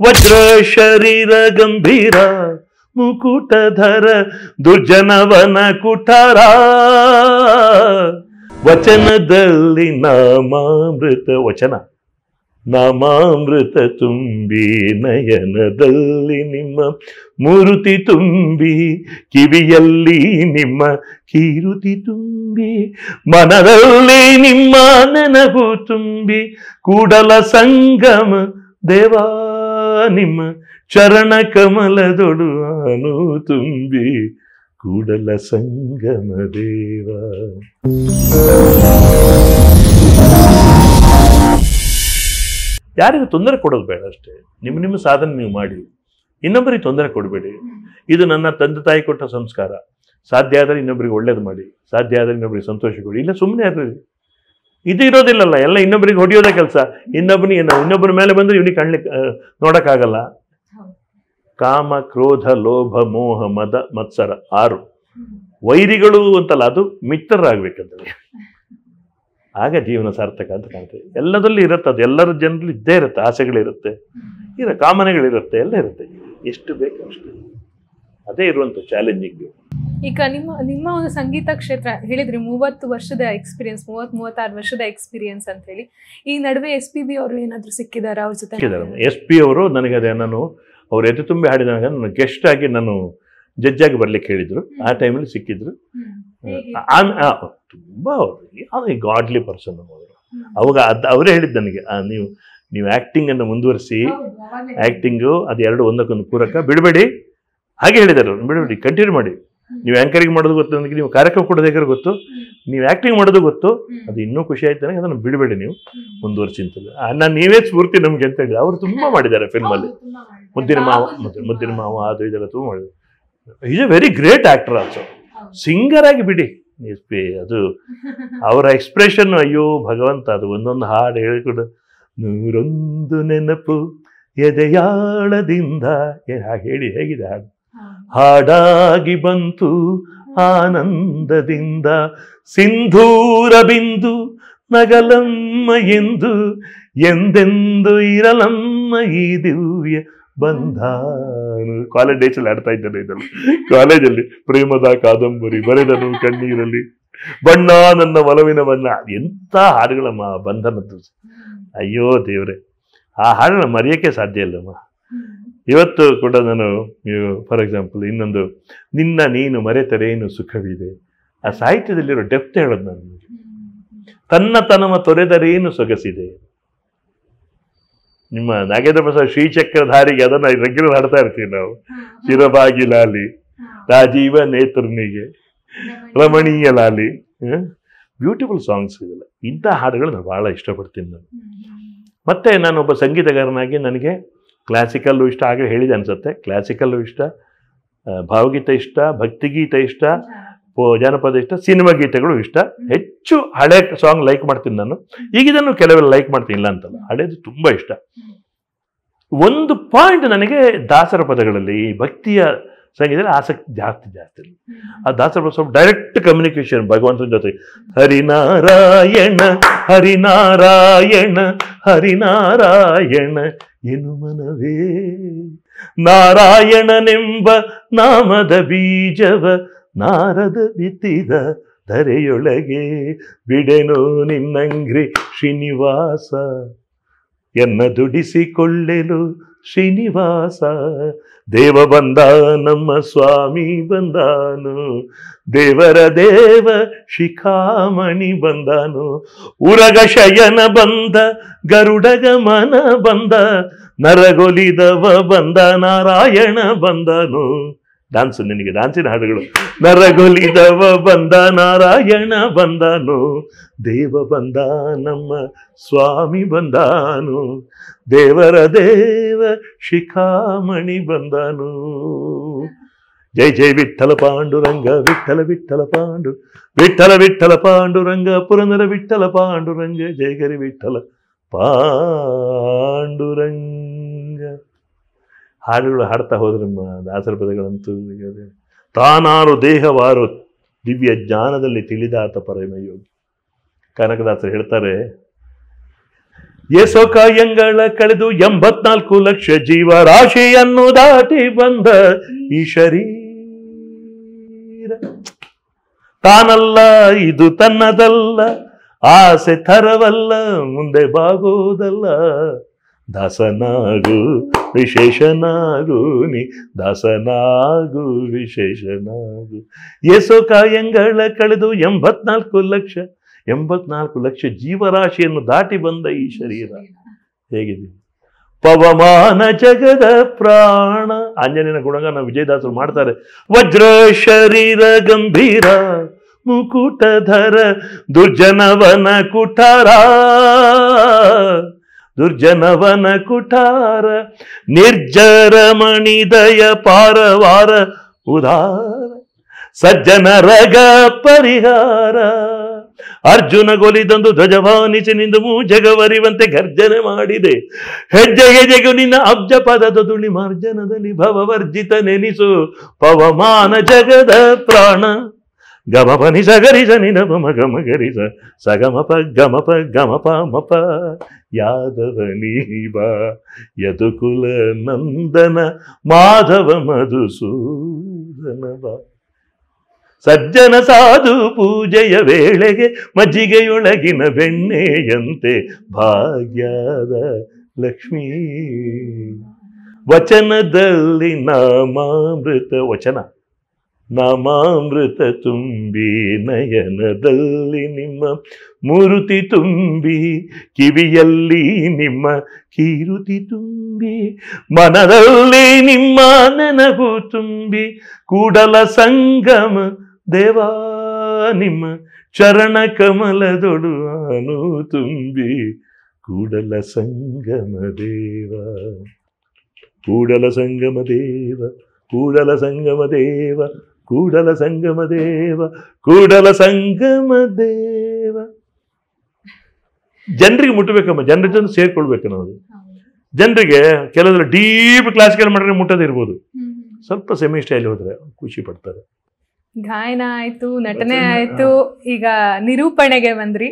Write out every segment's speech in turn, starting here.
ವಜ್ರ ಶರೀರ ಗಂಭೀರ ಮುಕುಟಧರ ದುರ್ಜನವನ ಕುಠಾರ ವಚನದಲ್ಲಿ ನಾಮಾಮೃತ ವಚನ ನಾಮಾಮೃತ ತುಂಬಿ ನಯನದಲ್ಲಿ ನಿಮ್ಮ ಮೂರುತಿ ತುಂಬಿ ಕಿವಿಯಲ್ಲಿ ನಿಮ್ಮ ಕೀರುತಿ ತುಂಬಿ ಮನದಲ್ಲಿ ನಿಮ್ಮ ನೆನಪು ತುಂಬಿ ಕೂಡಲ ಸಂಗಮ ದೇವಾ ನಿಮ್ಮ ಚರಣ ಕಮಲದೊಡು ಆನು ತುಂಬಿ ಕೂಡಲ ಸಂಗಮ ದೇವ. ಯಾರಿಗೂ ತೊಂದರೆ ಕೊಡೋದು ಬೇಡ ಅಷ್ಟೇ. ನಿಮ್ಮ ಸಾಧನೆ ನೀವು ಮಾಡಿ, ಇನ್ನೊಬ್ಬರಿಗೆ ತೊಂದರೆ ಕೊಡಬೇಡಿ. ಇದು ನನ್ನ ತಂದೆ ತಾಯಿ ಕೊಟ್ಟ ಸಂಸ್ಕಾರ. ಸಾಧ್ಯ ಆದರೆ ಇನ್ನೊಬ್ಬರಿಗೆ ಒಳ್ಳೇದು ಮಾಡಿ, ಸಾಧ್ಯ ಆದರೆ ಇನ್ನೊಬ್ಬರಿಗೆ ಸಂತೋಷ ಕೊಡಿ. ಇಲ್ಲ ಸುಮ್ಮನೆ ಆದ್ರಿ ಇದು ಇರೋದಿಲ್ಲಲ್ಲ, ಎಲ್ಲ ಇನ್ನೊಬ್ಬರಿಗೆ ಹೊಡೆಯೋದೇ ಕೆಲಸ. ಇನ್ನೊಬ್ಬರ ಮೇಲೆ ಬಂದ್ರೆ ಇವನಿಗೆ ಕಾಣ್ಲಿಕ್ಕೆ ನೋಡಕ್ಕಾಗಲ್ಲ. ಕಾಮ ಕ್ರೋಧ ಲೋಭ ಮೋಹ ಮದ ಮತ್ಸರ 6 ವೈರಿಗಳು ಅಂತಲ್ಲ, ಅದು ಮಿತ್ರರಾಗಬೇಕಂತೇಳಿ. ಆಗ ಜೀವನ ಸಾರ್ಥಕ ಅಂತ ಕಾಣ್ತದೆ. ಎಲ್ಲದಲ್ಲೂ ಇರುತ್ತೆ, ಅದು ಎಲ್ಲರ ಜನರಲ್ಲಿ ಇದ್ದೇ ಇರುತ್ತೆ. ಆಸೆಗಳಿರುತ್ತೆ, ಕಾಮನೆಗಳಿರುತ್ತೆ, ಎಲ್ಲ ಇರುತ್ತೆ. ಎಷ್ಟು ಬೇಕು ಅಷ್ಟು. ಅದೇ ಇರುವಂಥ ಚಾಲೆಂಜಿಂಗ್. ಈಗ ನಿಮ್ಮ ಒಂದು ಸಂಗೀತ ಕ್ಷೇತ್ರ ಹೇಳಿದ್ರಿ 30 ವರ್ಷದ ಎಕ್ಸ್ಪೀರಿಯನ್ಸ್, 36 ವರ್ಷದ ಎಕ್ಸ್ಪೀರಿಯನ್ಸ್ ಅಂತ ಹೇಳಿ. ಈ ನಡುವೆ SPB ಅವರು ಏನಾದ್ರು ಸಿಕ್ಕಿದಾರ ಅವ್ರ ಜೊತೆ? SP ಅವರು ನನಗೆ ಅದೇ ಅವ್ರು ಎದೆ ತುಂಬಿ ಹಾಡಿದಾಗ ನನ್ನ ಗೆಸ್ಟ್ ಆಗಿ ನಾನು ಜಡ್ಜ್ ಆಗಿ ಬರ್ಲಿಕ್ಕೆ ಹೇಳಿದ್ರು. ಆ ಟೈಮಲ್ಲಿ ಸಿಕ್ಕಿದ್ರು. ತುಂಬಾ ಗಾಡ್ಲಿ ಪರ್ಸನ್ ಅವರು. ಅವಾಗ ಅವರೇ ಹೇಳಿದ್ದು ನನಗೆ, ನೀವು ಆಕ್ಟಿಂಗ್ ಅನ್ನು ಮುಂದುವರಿಸಿ, ಆಕ್ಟಿಂಗು ಅದು 2 ಒಂದಕ್ಕೊಂದು ಪೂರಕ, ಬಿಡಬೇಡಿ. ಹಾಗೆ ಹೇಳಿದ್ದಾರೆ, ಬಿಡಬೇಡಿ, ಕಂಟಿನ್ಯೂ ಮಾಡಿ. ನೀವು ಆ್ಯಂಕರಿಂಗ್ ಮಾಡೋದು ಗೊತ್ತು ನನಗೆ, ನೀವು ಕಾರ್ಯಕ್ರಮ ಕೊಡೋದೇ ಗೊತ್ತು, ನೀವು ಆ್ಯಕ್ಟಿಂಗ್ ಮಾಡೋದು ಗೊತ್ತು. ಅದು ಇನ್ನೂ ಖುಷಿ ಆಯ್ತು ನನಗೆ. ಅದನ್ನು ಬಿಡಬೇಡಿ, ನೀವು ಮುಂದುವರಿಸಿ ಅಂತಲ್ಲ. ನಾನು ನೀವೇ ಸ್ಫೂರ್ತಿ ನಮ್ಗೆ ಅಂತ ಹೇಳಿ. ಅವರು ತುಂಬ ಮಾಡಿದ್ದಾರೆ ಫಿಲ್ಮಲ್ಲಿ. ಮುದ್ದಿನ ಮಾವ ಅದು ಇದೆಲ್ಲ ತುಂಬ ಮಾಡಿದ್ರು. Is A very great actor also. Singer ಆಗಿ ಬಿಡಿ, ಅದು ಅವರ ಎಕ್ಸ್ಪ್ರೆಷನ್, ಅಯ್ಯೋ ಭಗವಂತ. ಅದು ಒಂದೊಂದು ಹಾಡು ಹೇಳಿಕೊಡು. 101 ನೆನಪು ಎದೆಯಾಳದಿಂದ ಹೇಳಿ ಹೇಗಿದೆ ಹಾಡು. ಹಾಡಾಗಿ ಬಂತು ಆನಂದದಿಂದ ಸಿಂಧೂರ ಬಿಂದು ನಗಲಮ್ಮ ಎಂದು ಎಂದೆಂದು ಇರಲಮ್ಮ ಈ ದಿವ್ಯ ಬಂಧಾನು. ಕಾಲೇಜ್ ಡೇಸಲ್ಲಿ ಆಡ್ತಾ ಇದ್ದಾರೆ ಇದನ್ನು. ಕಾಲೇಜಲ್ಲಿ ಪ್ರೇಮದ ಕಾದಂಬರಿ ಬರೆದನು ಕಣ್ಣೀರಲ್ಲಿ ಬಣ್ಣ ನನ್ನ ಒಲವಿನ ಬಣ್ಣ. ಎಂಥ ಹಾಡುಗಳಮ್ಮ ಬಂಧನದ್ದು. ಅಯ್ಯೋ ದೇವ್ರೆ, ಆ ಹಾಡನ್ನ ಮರೆಯೋಕ್ಕೆ ಸಾಧ್ಯ ಇಲ್ಲಮ್ಮ. ಇವತ್ತು ಕೂಡ ನಾನು, ಫಾರ್ ಎಕ್ಸಾಂಪಲ್, ಇನ್ನೊಂದು ನಿನ್ನ ನೀನು ಮರೆತರೇನು ಸುಖವಿದೆ, ಆ ಸಾಹಿತ್ಯದಲ್ಲಿರೋ ಡೆಪ್ತ್ ಹೇಳೋದು ನಾನು ನಿಮಗೆ. ತನ್ನತನವ ತೊರೆದರೇನು ಸೊಗಸಿದೆ. ನಿಮ್ಮ ನಾಗೇಂದ್ರ ಪ್ರಸಾದ್ ಶ್ರೀಚಕ್ರಧಾರಿಗೆ ಅದನ್ನ ರೆಗ್ಯುಲರ್ ಹಾಡ್ತಾ ಇರ್ತೀವಿ ನಾವು. ಚಿರಬಾಗಿ ಲಾಲಿ, ರಾಜೀವ ನೇತ್ರನಿಗೆ ರಮಣೀಯ ಲಾಲಿ. ಬ್ಯೂಟಿಫುಲ್ ಸಾಂಗ್ಸ್ ಇದೆಲ್ಲ. ಇಂಥ ಹಾಡುಗಳು ನಾನು ಬಹಳ ಇಷ್ಟಪಡ್ತೀನಿ ನಾನು. ಮತ್ತೆ ನಾನೊಬ್ಬ ಸಂಗೀತಗಾರನಾಗಿ ನನಗೆ ಕ್ಲಾಸಿಕಲ್ಲು ಇಷ್ಟ, ಆಗಲೇ ಹೇಳಿದೆ ಅನ್ಸುತ್ತೆ. ಕ್ಲಾಸಿಕಲ್ಲು ಇಷ್ಟ, ಭಾವಗೀತ ಇಷ್ಟ, ಭಕ್ತಿಗೀತ ಇಷ್ಟ, ಜಾನಪದ ಇಷ್ಟ, ಸಿನಿಮಾ ಗೀತೆಗಳು ಇಷ್ಟ. ಹೆಚ್ಚು ಹಳೆ ಸಾಂಗ್ ಲೈಕ್ ಮಾಡ್ತೀನಿ ನಾನು. ಈಗಿದನ್ನು ಕೆಲವೆಲ್ಲ ಲೈಕ್ ಮಾಡ್ತೀನಿ, ಇಲ್ಲ ಅಂತಲ್ಲ. ಹಳೇದು ತುಂಬ ಇಷ್ಟ. ಒಂದು ಪಾಯಿಂಟ್ ನನಗೆ ದಾಸರ ಪದಗಳಲ್ಲಿ, ಈ ಭಕ್ತಿಯ ಸಂಗೀತದಲ್ಲಿ ಆಸಕ್ತಿ ಜಾಸ್ತಿ. ಆ ದಾಸರ ಪದ ಸ್ವಲ್ಪ ಡೈರೆಕ್ಟ್ ಕಮ್ಯುನಿಕೇಶನ್ ಭಗವಂತನ ಜೊತೆ. ಹರಿನಾರಾಯಣ ಹರಿನಾರಾಯಣ ಹರಿನಾರಾಯಣ ಎನು ಮನವೇ, ನಾರಾಯಣನೆಂಬ ನಾಮದ ಬೀಜವ ನಾರದ ಬಿತ್ತಿದ ಧರೆಯೊಳಗೆ ಬಿಡೆನೋ ನಿನ್ನಂಗ್ರಿ ಶ್ರೀನಿವಾಸ, ಎನ್ನ ದುಡಿಸಿಕೊಳ್ಳೆಲು ಶ್ರೀನಿವಾಸ. ದೇವ ಬಂದ ನಮ್ಮ ಸ್ವಾಮಿ ಬಂದಾನು, ದೇವರ ದೇವ ಶಿಖಾಮಣಿ ಬಂದಾನು. ಉರಗ ಶಯನ ಬಂದ ಗರುಡಗಮನ ಬಂದ, ನರಗೊಲಿದವ ಬಂದ ನಾರಾಯಣ ಬಂದನು. ಡಾನ್ಸ್, ನಿನಗೆ ಡಾನ್ಸಿನ ಹಾಡುಗಳು. ನರಗೊಲಿದವ ಬಂದ ನಾರಾಯಣ ಬಂದನು, ದೇವ ಬಂದ ನಮ್ಮ ಸ್ವಾಮಿ ಬಂದಾನು, ದೇವರ ದೇವ ಶಿಖಾಮಣಿ ಬಂದನು. ಜೈ ಜೈ ವಿಠಲ ಪಾಂಡುರಂಗ, ವಿಠಲ ವಿಠಲ ಪಾಂಡು, ವಿಠಲ ವಿಠಲ ಪಾಂಡುರಂಗ, ಪುರಂದರ ವಿಠಲ ಪಾಂಡುರಂಗ, ಜೈ ಗರಿ ವಿಠಲ ಪಾಂಡುರಂಗ. ಹಾಡುಗಳು ಹಾಡ್ತಾ ಹೋದ್ರೆ ದಾಸರ ಪದಗಳಂತೂ. ತಾನಾರು ದೇಹವಾರು ದಿವ್ಯ ಜ್ಞಾನದಲ್ಲಿ ತಿಳಿದಾತ ಪರಮಯೋಗಿ. ಕನಕದಾಸರು ಹೇಳ್ತಾರೆ, ಏಸೋ ಕಾಯಂಗಳ ಕಳೆದು 84 ಲಕ್ಷ ಜೀವರಾಶಿಯನ್ನು ದಾಟಿ ಬಂದ ಈ ಶರೀರ ತಾನಲ್ಲ, ಇದು ತನ್ನದಲ್ಲ, ಆಸೆ ಥರವಲ್ಲ, ಮುಂದೆ ಬಾಗೋದಲ್ಲ. ದಾಸನಾಗು ವಿಶೇಷನಾಗು ನೀ, ದಾಸನಾಗು ವಿಶೇಷನಾಗು. ಏಸೋ ಕಾಯಂಗಳ ಕಳೆದು 84 ಲಕ್ಷ ಜೀವರಾಶಿಯನ್ನು ದಾಟಿ ಬಂದ ಈ ಶರೀರ ಹೇಗಿದೆ? ಪವಮಾನ ಜಗದ ಪ್ರಾಣ. ಆಂಜನೇಯನ ಗುಣಗಾನ ವಿಜಯದಾಸರು ಮಾಡ್ತಾರೆ. ವಜ್ರ ಶರೀರ ಗಂಭೀರ ಮುಕುಟಧರ ದುರ್ಜನವನ ಕುಠಾರ, ದುರ್ಜನವನ ಕುಠಾರ ನಿರ್ಜರ ಮಣಿದಯ ಪಾರವಾರ ಉದಾರ ಸಜ್ಜನರಗ ಪರಿಹಾರ. ಅರ್ಜುನ ಗೊಲಿದಂದು ಧ್ವಜಭಾನಿಸಿ ನಿಂದು ಜಗವರಿವಂತೆ ಗರ್ಜನೆ ಮಾಡಿದೆ. ಹೆಜ್ಜೆ ಹೆಜ್ಜೆಗೂ ನಿನ್ನ ಅಬ್ಜ ಪದದ ದುಣಿ ಮಾರ್ಜನದಲ್ಲಿ ಭವವರ್ಜಿತ ನೆನಿಸು. ಪವಮಾನ ಜಗದ ಪ್ರಾಣ ಗಮಪ ನಿಸ ಗರಿಸ ನಿನಪಮ ಗಮ ಗರಿಸ ಸಗಮಪ ಗಮಪ ಗಮಪ ಮಪ. ಯಾದವ ನೀಬ ಯದುಕುಲ ನಂದನ ಮಾಧವ ಮಧುಸೂದನ ಬಾ. ಸಜ್ಜನ ಸಾಧು ಪೂಜೆಯ ವೇಳೆಗೆ ಮಜ್ಜಿಗೆಯೊಳಗಿನ ಬೆಣ್ಣೆಯಂತೆ ಭಾಗ್ಯದ ಲಕ್ಷ್ಮೀ. ವಚನದಲ್ಲಿ ನಾಮಾಮೃತ, ವಚನ ನಾಮಾಮೃತ ತುಂಬಿ ನಯನದಲ್ಲಿ ನಿಮ್ಮ ಮೂರುತಿ ತುಂಬಿ, ಕಿವಿಯಲ್ಲಿ ನಿಮ್ಮ ಕೀರುತಿ ತುಂಬಿ, ಮನದಲ್ಲಿ ನಿಮ್ಮ ನೆನಪು ತುಂಬಿ, ಕೂಡಲ ಸಂಗಮ ದೇವಾ ನಿಮ್ಮ ಚರಣ ಕಮಲದೊಡು ಆನು ತುಂಬಿ. ಕೂಡಲ ಸಂಗಮ ದೇವ, ಕೂಡಲ ಸಂಗಮ ದೇವ, ಕೂಡಲ ಸಂಗಮ ದೇವ, ಕೂಡಲ ಸಂಗಮ ದೇವ, ಕೂಡಲ ಸಂಗಮ ದೇವ. ಜನರಿಗೆ ಮುಟ್ಟಬೇಕಮ್ಮ, ಜನರ ಜೊತೆ ಸೇರ್ಕೊಳ್ಬೇಕು ನಾವು. ಜನರಿಗೆ ಕೆಲವರು ಡೀಪ್ ಕ್ಲಾಸಿಕಲ್ ಮಾಡಿದ್ರೆ ಮುಟ್ಟೋದಿರ್ಬೋದು, ಸ್ವಲ್ಪ ಸೆಮಿ ಸ್ಟೈಲ್ ಹೋದ್ರೆ ಖುಷಿ ಪಡ್ತಾರೆ. ಗಾಯನ ಆಯ್ತು, ನಟನೆ ಆಯ್ತು, ಈಗ ನಿರೂಪಣೆಗೆ ಬಂದ್ರಿ.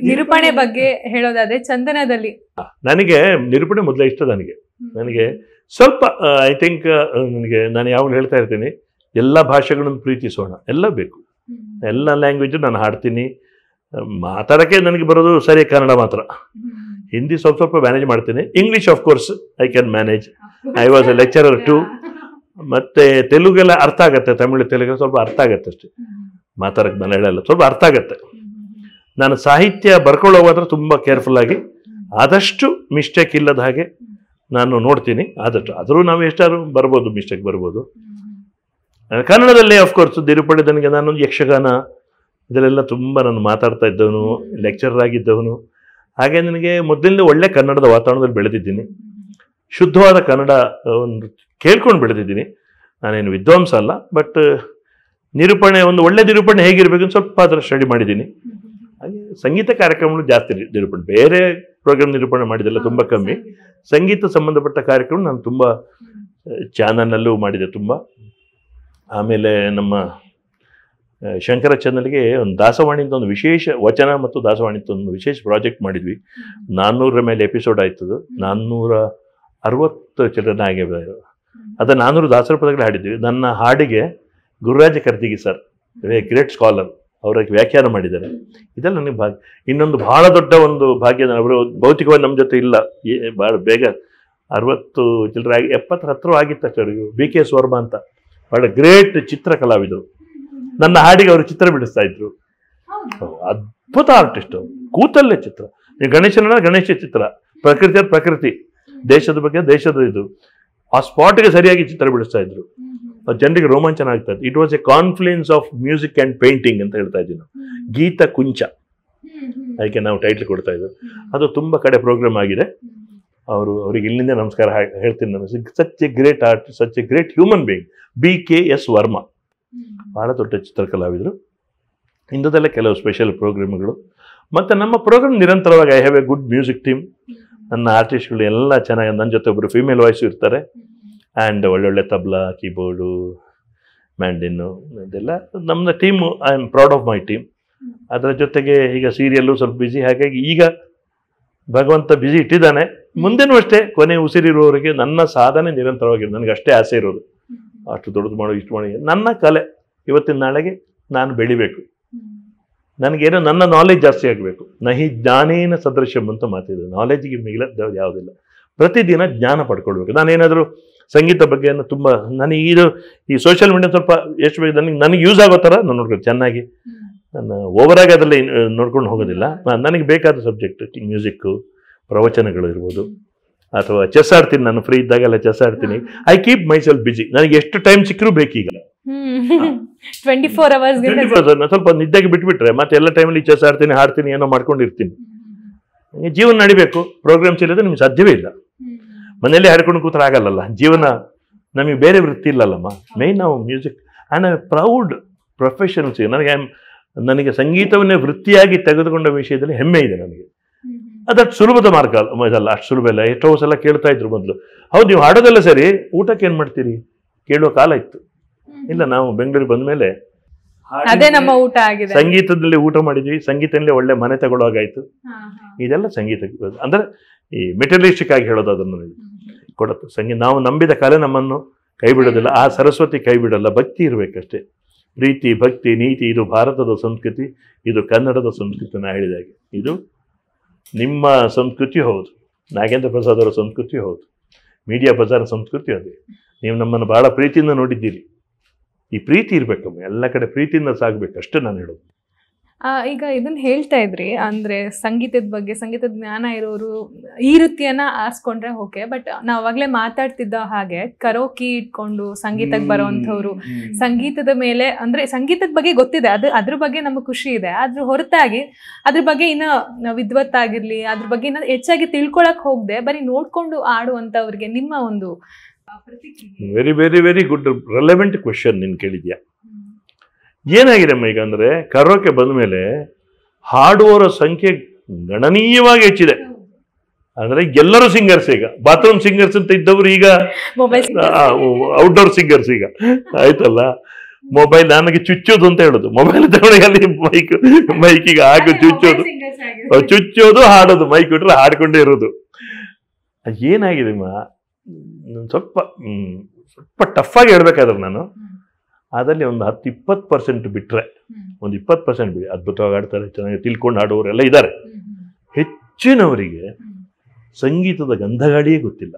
ನಿರೂಪಣೆ ಬಗ್ಗೆ ಹೇಳೋದಾದ್ರೆ ಚಂದನದಲ್ಲಿ ನನಗೆ ನಿರೂಪಣೆ ಮೊದಲೇ ಇಷ್ಟ. ನನಗೆ ಸ್ವಲ್ಪ ಐ ಥಿಂಕ್ ನನಗೆ ನಾನು ಯಾವಾಗ ಹೇಳ್ತಾ ಇರ್ತೀನಿ, ಎಲ್ಲ ಭಾಷೆಗಳನ್ನು ಪ್ರೀತಿಸೋಣ, ಎಲ್ಲ ಬೇಕು, ಎಲ್ಲ ಲ್ಯಾಂಗ್ವೇಜು ನಾನು ಹಾಡ್ತೀನಿ. ಮಾತಾಡೋಕ್ಕೆ ನನಗೆ ಬರೋದು ಸರಿ ಕನ್ನಡ ಮಾತ್ರ. ಹಿಂದಿ ಸ್ವಲ್ಪ ಮ್ಯಾನೇಜ್ ಮಾಡ್ತೀನಿ. English of course I can manage. I was a lecturer too. ಮತ್ತು ತೆಲುಗೆಲ್ಲ ಅರ್ಥ ಆಗುತ್ತೆ, ತಮಿಳು ತೆಲುಗು ಸ್ವಲ್ಪ ಅರ್ಥ ಆಗುತ್ತೆ ಅಷ್ಟೇ. ಮಾತಾಡೋಕ್ಕೆ ಮಲಯಾಳ ಸ್ವಲ್ಪ ಅರ್ಥ ಆಗುತ್ತೆ. ನಾನು ಸಾಹಿತ್ಯ ಬರ್ಕೊಳ್ಳೋವಾದ್ರೆ ತುಂಬ ಕೇರ್ಫುಲ್ಲಾಗಿ, ಆದಷ್ಟು ಮಿಸ್ಟೇಕ್ ಇಲ್ಲದ ಹಾಗೆ ನಾನು ನೋಡ್ತೀನಿ. ಆದಷ್ಟು ಆದರೂ ನಾವು ಎಷ್ಟಾದ್ರು ಬರ್ಬೋದು, ಮಿಸ್ಟೇಕ್ ಬರ್ಬೋದು. ಕನ್ನಡದಲ್ಲಿ ಆಫ್ಕೋರ್ಸ್ ನಿರೂಪಣೆ ನನಗೆ, ನಾನು ಯಕ್ಷಗಾನ ಇದರಲ್ಲೆಲ್ಲ ತುಂಬ ನಾನು ಮಾತಾಡ್ತಾ ಇದ್ದವನು, ಲೆಕ್ಚರರ್ ಆಗಿದ್ದವನು. ಹಾಗೆ ನನಗೆ ಮೊದಲಿಂದ ಒಳ್ಳೆ ಕನ್ನಡದ ವಾತಾವರಣದಲ್ಲಿ ಬೆಳೆದಿದ್ದೀನಿ. ಶುದ್ಧವಾದ ಕನ್ನಡ ಒಂದು ಕೇಳ್ಕೊಂಡು ಬೆಳೆದಿದ್ದೀನಿ. ನಾನೇನು ವಿದ್ವಾಂಸ ಅಲ್ಲ, ಬಟ್ ನಿರೂಪಣೆ, ಒಂದು ಒಳ್ಳೆ ನಿರೂಪಣೆ ಹೇಗಿರಬೇಕು ಅಂತ ಸ್ವಲ್ಪ ಅದರ ಸ್ಟಡಿ ಮಾಡಿದ್ದೀನಿ. ಹಾಗೆ ಸಂಗೀತ ಕಾರ್ಯಕ್ರಮಗಳು ಜಾಸ್ತಿ ನಿರೂಪಣೆ, ಬೇರೆ ಪ್ರೋಗ್ರಾಮ್ ನಿರೂಪಣೆ ಮಾಡಿದ್ದೆಲ್ಲ ತುಂಬ ಕಮ್ಮಿ. ಸಂಗೀತ ಸಂಬಂಧಪಟ್ಟ ಕಾರ್ಯಕ್ರಮ ನಾನು ತುಂಬ ಚಾನಲ್ನಲ್ಲೂ ಮಾಡಿದೆ ತುಂಬ. ಆಮೇಲೆ ನಮ್ಮ ಶಂಕರ ಚಾನಲ್ಗೆ ಒಂದು ದಾಸವಾಣಿ ಅಂತ ಒಂದು ವಿಶೇಷ ವಚನ ಮತ್ತು ದಾಸವಾಣಿ ಅಂತ ಒಂದು ವಿಶೇಷ ಪ್ರಾಜೆಕ್ಟ್ ಮಾಡಿದ್ವಿ. 400 ಮೇಲೆ ಎಪಿಸೋಡ್ ಆಯ್ತದು. 460 ಚಿಲ್ಡ್ರನ್ ಆಗಿವೆ. ಅದು 400 ದಾಸರ ಪದಗಳು ಹಾಡಿದ್ವಿ. ನನ್ನ ಹಾಡಿಗೆ ಗುರುರಾಜ ಕರ್ದಿಗಿ ಸರ್, ಗ್ರೇಟ್ ಸ್ಕಾಲರ್, ಅವರಿಗೆ ವ್ಯಾಖ್ಯಾನ ಮಾಡಿದ್ದಾರೆ. ಇದೆಲ್ಲ ನನಗೆ ಭಾಗ್ಯ. ಇನ್ನೊಂದು ಬಹಳ ದೊಡ್ಡ ಒಂದು ಭಾಗ್ಯ, ಅವರು ಭೌತಿಕವಾಗಿ ನಮ್ಮ ಜೊತೆ ಇಲ್ಲ, ಭಾಳ ಬೇಗ 60 ಚಿಲ್ಲರೆ ಆಗಿ 70 ಹತ್ರ ಆಗಿತ್ತು ಅಷ್ಟೇ ಅವರಿಗೆ. BK ವರ್ಮಾ ಅಂತ ಬಹಳ ಗ್ರೇಟ್ ಚಿತ್ರ ಕಲಾವಿದರು. ನನ್ನ ಹಾಡಿಗೆ ಅವರು ಚಿತ್ರ ಬಿಡಿಸ್ತಾ ಇದ್ರು. ಅದ್ಭುತ ಆರ್ಟಿಸ್ಟ್. ಕೂತಲ್ಲೇ ಚಿತ್ರ. ಗಣೇಶನ ಗಣೇಶ ಚಿತ್ರ, ಪ್ರಕೃತಿ, ದೇಶದ ಬಗ್ಗೆ ದೇಶದ ಇದು, ಆ ಸ್ಪಾಟ್ಗೆ ಸರಿಯಾಗಿ ಚಿತ್ರ ಬಿಡಿಸ್ತಾ ಇದ್ರು. ಜನರಿಗೆ ರೋಮಾಂಚನ ಆಗ್ತಾ ಇತ್ತು. It was A confluence of music and painting ಅಂತ ಹೇಳ್ತಾ ಇದ್ದೀವಿ ನಾವು. ಗೀತ ಕುಂಚ ಅದಕ್ಕೆ ನಾವು ಟೈಟ್ಲ್ ಕೊಡ್ತಾ ಇದ್ದು. ಅದು ತುಂಬ ಕಡೆ ಪ್ರೋಗ್ರಾಮ್ ಆಗಿದೆ. ಅವ್ರಿಗೆ ಇಲ್ಲಿಂದ ನಮಸ್ಕಾರ ಹೇಳ್ತೀನಿ. ನಾನು such a great artist, such a great human being BKS Varma. ಬಹಳ ದೊಡ್ಡ ಚಿತ್ರಕಲಾವಿದರು. ಇಂಥದ್ದೆಲ್ಲ ಕೆಲವು ಸ್ಪೆಷಲ್ ಪ್ರೋಗ್ರಾಮ್ಗಳು. ಮತ್ತು ನಮ್ಮ ಪ್ರೋಗ್ರಾಮ್ ನಿರಂತರವಾಗಿ I have A good music team. ನನ್ನ ಆರ್ಟಿಸ್ಟ್ಗಳು ಎಲ್ಲ ಚೆನ್ನಾಗಿ, ನನ್ನ ಜೊತೆ ಒಬ್ಬರು ಫೀಮೇಲ್ ವಾಯ್ಸು ಇರ್ತಾರೆ. ಆ್ಯಂಡ್ ಒಳ್ಳೊಳ್ಳೆ ತಬ್ಲಾ, ಕೀಬೋರ್ಡು, ಮ್ಯಾಂಡಿನ್ನು, ಇದೆಲ್ಲ ನಮ್ಮ team. I am proud of my team. ಅದರ ಜೊತೆಗೆ ಈಗ ಸೀರಿಯಲ್ಲು ಸ್ವಲ್ಪ ಬ್ಯುಸಿ. ಹಾಗಾಗಿ ಈಗ ಭಗವಂತ ಬಿಸಿ ಇಟ್ಟಿದ್ದಾನೆ. ಮುಂದೆನೂ ಅಷ್ಟೇ, ಕೊನೆ ಉಸಿರಿರುವವರೆಗೆ ನನ್ನ ಸಾಧನೆ ನಿರಂತರವಾಗಿದೆ. ನನಗೆ ಅಷ್ಟೇ ಆಸೆ ಇರೋದು, ಅಷ್ಟು ದೊಡ್ಡದು ಮಾಡೋ, ಇಷ್ಟು ಮಾಡಿ. ನನ್ನ ಕಲೆ ಇವತ್ತಿನ ನಾಳೆಗೆ ನಾನು ಬೆಳಿಬೇಕು, ನನಗೇನೋ ನನ್ನ ನಾಲೆಜ್ ಜಾಸ್ತಿ ಆಗಬೇಕು. ನಹಿ ಜ್ಞಾನೇನ ಸದೃಶ್ಯಂ ಅಂತ ಮಾತಿದೆ. ನಾಲೆಜ್ಗೆ ಮಿಗಿಲದ್ದು ಯಾವುದಿಲ್ಲ. ಪ್ರತಿದಿನ ಜ್ಞಾನ ಪಡ್ಕೊಳ್ಬೇಕು. ನಾನೇನಾದರೂ ಸಂಗೀತ ಬಗ್ಗೆ ತುಂಬ ನನಗೆ ಈ ಸೋಷಿಯಲ್ ಮೀಡಿಯಾ ಸ್ವಲ್ಪ ಎಷ್ಟು ಬೇಕು ನನಗೆ ಯೂಸ್ ಆಗೋ ಥರ ನಾನು ನೋಡ್ಕೊಂಡು ಚೆನ್ನಾಗಿ, ನಾನು ಓವರಾಗಿ ಅದರಲ್ಲಿ ನೋಡ್ಕೊಂಡು ಹೋಗೋದಿಲ್ಲ. ನನಗೆ ಬೇಕಾದ ಸಬ್ಜೆಕ್ಟ್ ಮ್ಯೂಸಿಕ್ಕು, ಪ್ರವಚನಗಳು ಇರ್ಬೋದು, ಅಥವಾ ಚೆಸ್ ಆಡ್ತೀನಿ. ನಾನು ಫ್ರೀ ಇದ್ದಾಗೆಲ್ಲ ಚೆಸ್ ಆಡ್ತೀನಿ. I keep myself busy. ನನಗೆ ಎಷ್ಟು ಟೈಮ್ ಸಿಕ್ಕರೂ ಬೇಕೀಗ. 24 hours ಸ್ವಲ್ಪ ನಿದ್ದೆಗೆ ಬಿಟ್ಬಿಟ್ರೆ ಮತ್ತೆ ಎಲ್ಲ ಟೈಮಲ್ಲಿ ಚೆಸ್ ಆಡ್ತೀನಿ, ಹಾಡ್ತೀನಿ, ಏನೋ ಮಾಡ್ಕೊಂಡಿರ್ತೀನಿ. ಜೀವನ ನಡಿಬೇಕು. ಪ್ರೋಗ್ರಾಮ್ಸ್ ಇಲ್ಲದೆ ನಿಮ್ಗೆ ಸಾಧ್ಯವೇ ಇಲ್ಲ. ಮನೆಯಲ್ಲೇ ಹಾಡ್ಕೊಂಡು ಕೂತ್ರೆ ಆಗಲ್ಲಲ್ಲ. ಜೀವನ ನಮಗೆ ಬೇರೆ ವೃತ್ತಿ ಇಲ್ಲಲ್ಲಮ್ಮ. ಮೇನ್ ನಾವು music and I proud professionals. ನನಗೆ ಸಂಗೀತವನ್ನೇ ವೃತ್ತಿಯಾಗಿ ತೆಗೆದುಕೊಂಡ ವಿಷಯದಲ್ಲಿ ಹೆಮ್ಮೆ ಇದೆ ನನಗೆ. ಅದಷ್ಟು ಸುಲಭದ ಮಾರ್ಗ ಅಲ್ಲ, ಅಷ್ಟು ಸುಲಭ ಇಲ್ಲ. ಎಷ್ಟೋ ಸಲ ಕೇಳ್ತಾ ಇದ್ರು ಮೊದಲು, ಹೌದು ನೀವು ಹಾಡೋದೆಲ್ಲ ಸರಿ, ಊಟಕ್ಕೆ ಏನು ಮಾಡ್ತೀರಿ ಕೇಳುವ ಕಾಲ ಇತ್ತು. ಇಲ್ಲ, ನಾವು ಬೆಂಗಳೂರಿಗೆ ಬಂದ ಮೇಲೆ ಅದೇ ನಮ್ಮ ಊಟ ಆಗಿದೆ. ಸಂಗೀತದಲ್ಲಿ ಊಟ ಮಾಡಿದ್ವಿ, ಸಂಗೀತದಲ್ಲೇ ಒಳ್ಳೆ ಮನೆ ತಗೊಳ್ಳೋಗಾಯ್ತು. ಇದೆಲ್ಲ ಸಂಗೀತ ಅಂದ್ರೆ ಈ ಮೆಟೀರಿಯಲಿಸ್ಟಿಕ್ ಆಗಿ ಹೇಳೋದು ಅದನ್ನು ಕೊಡುತ್ತೆ. ಸಂಗೀತ ನಾವು ನಂಬಿದ ಕಲೆ ನಮ್ಮನ್ನು ಕೈ ಬಿಡೋದಿಲ್ಲ. ಆ ಸರಸ್ವತಿ ಕೈ ಬಿಡಲ್ಲ. ಭಕ್ತಿ ಇರಬೇಕಷ್ಟೇ. ಪ್ರೀತಿ, ಭಕ್ತಿ, ನೀತಿ, ಇದು ಭಾರತದ ಸಂಸ್ಕೃತಿ, ಇದು ಕನ್ನಡದ ಸಂಸ್ಕೃತಿ. ನಾ ಹೇಳಿದಾಗೆ ಇದು ನಿಮ್ಮ ಸಂಸ್ಕೃತಿ ಹೌದು, ನಾಗೇಂದ್ರ ಪ್ರಸಾದ್ ಅವರ ಸಂಸ್ಕೃತಿ ಹೌದು, ಮೀಡಿಯಾ ಬಜಾರ್ ಸಂಸ್ಕೃತಿ ಅದೇ. ನೀವು ನಮ್ಮನ್ನು ಬಹಳ ಪ್ರೀತಿಯಿಂದ ನೋಡಿದ್ದೀರಿ. ಈ ಪ್ರೀತಿ ಇರ್ಬೇಕಮ್ಮ, ಎಲ್ಲ ಕಡೆ ಪ್ರೀತಿಯಿಂದ ಸಾಗಬೇಕು, ಅಷ್ಟೇ ನಾನು ಹೇಳೋದು. ಈಗ ಇದನ್ನ ಹೇಳ್ತಾ ಇದ್ರಿ, ಅಂದ್ರೆ ಸಂಗೀತದ ಬಗ್ಗೆ, ಸಂಗೀತದ ಜ್ಞಾನ ಇರೋರು ಈ ವೃತ್ತಿಯನ್ನ ಆರಿಸ್ಕೊಂಡ್ರೆ ಓಕೆ. ಬಟ್ ನಾವು ಅವಾಗಲೇ ಮಾತಾಡ್ತಿದ್ದ ಹಾಗೆ ಕರೋಕಿ ಇಟ್ಕೊಂಡು ಸಂಗೀತಕ್ಕೆ ಬರೋವಂಥವ್ರು, ಸಂಗೀತದ ಮೇಲೆ ಅಂದ್ರೆ ಸಂಗೀತದ ಬಗ್ಗೆ ಗೊತ್ತಿದೆ, ಅದ್ರ ಬಗ್ಗೆ ನಮಗೆ ಖುಷಿ ಇದೆ. ಅದ್ರ ಹೊರತಾಗಿ ಅದ್ರ ಬಗ್ಗೆ ಇನ್ನ ವಿದ್ವತ್ತಾಗಿರ್ಲಿ, ಅದ್ರ ಬಗ್ಗೆ ಇನ್ನ ಹೆಚ್ಚಾಗಿ ತಿಳ್ಕೊಳಕ್ ಹೋಗದೆ ಬರೀ ನೋಡ್ಕೊಂಡು ಆಡುವಂಥವ್ರಿಗೆ ನಿಮ್ಮ ಒಂದು very very very good relevant question ನೀನು ಕೇಳಿದ್ಯಾ. ಏನಾಗಿದೆ ಅಮ್ಮ ಈಗ ಅಂದ್ರೆ, ಕರೋಕೆ ಬಂದ ಮೇಲೆ ಹಾಡುವವರ ಸಂಖ್ಯೆ ಗಣನೀಯವಾಗಿ ಹೆಚ್ಚಿದೆ. ಅಂದ್ರೆ ಎಲ್ಲರೂ ಸಿಂಗರ್ಸ್. ಈಗ ಬಾತ್ರೂಮ್ ಸಿಂಗರ್ಸ್ ಅಂತ ಇದ್ದವರು ಈಗ ಔಟ್ಡೋರ್ ಸಿಂಗರ್ಸ್ ಈಗ ಆಯ್ತಲ್ಲ. ಮೊಬೈಲ್ ನನಗೆ ಚುಚ್ಚೋದು ಅಂತ ಹೇಳೋದು, ಮೊಬೈಲ್ ತಗೊಂಡು ಅಲ್ಲಿ ಮೈಕಿಗೆ ಹಾಕಿ ಚುಚ್ಚೋದು ಹಾಡೋದು, ಮೈಕ್ ಬಿಟ್ರೆ ಹಾಡ್ಕೊಂಡೇ ಇರೋದು. ಏನಾಗಿದೆ ಅಮ್ಮ, ಸ್ವಲ್ಪ ಟಫ್ ಆಗಿ ಹೇಳ್ಬೇಕಾದ್ರೆ ನಾನು ಅದರಲ್ಲಿ ಒಂದು 10-20% ಬಿಟ್ರೆ, ಒಂದು 20% ಬಿಡಿ, ಅದ್ಭುತವಾಗಿ ಆಡ್ತಾರೆ, ಚೆನ್ನಾಗಿ ತಿಳ್ಕೊಂಡು ಆಡೋರೆಲ್ಲ ಇದ್ದಾರೆ. ಹೆಚ್ಚಿನವರಿಗೆ ಸಂಗೀತದ ಗಂಧಗಾಡಿಯೇ ಗೊತ್ತಿಲ್ಲ.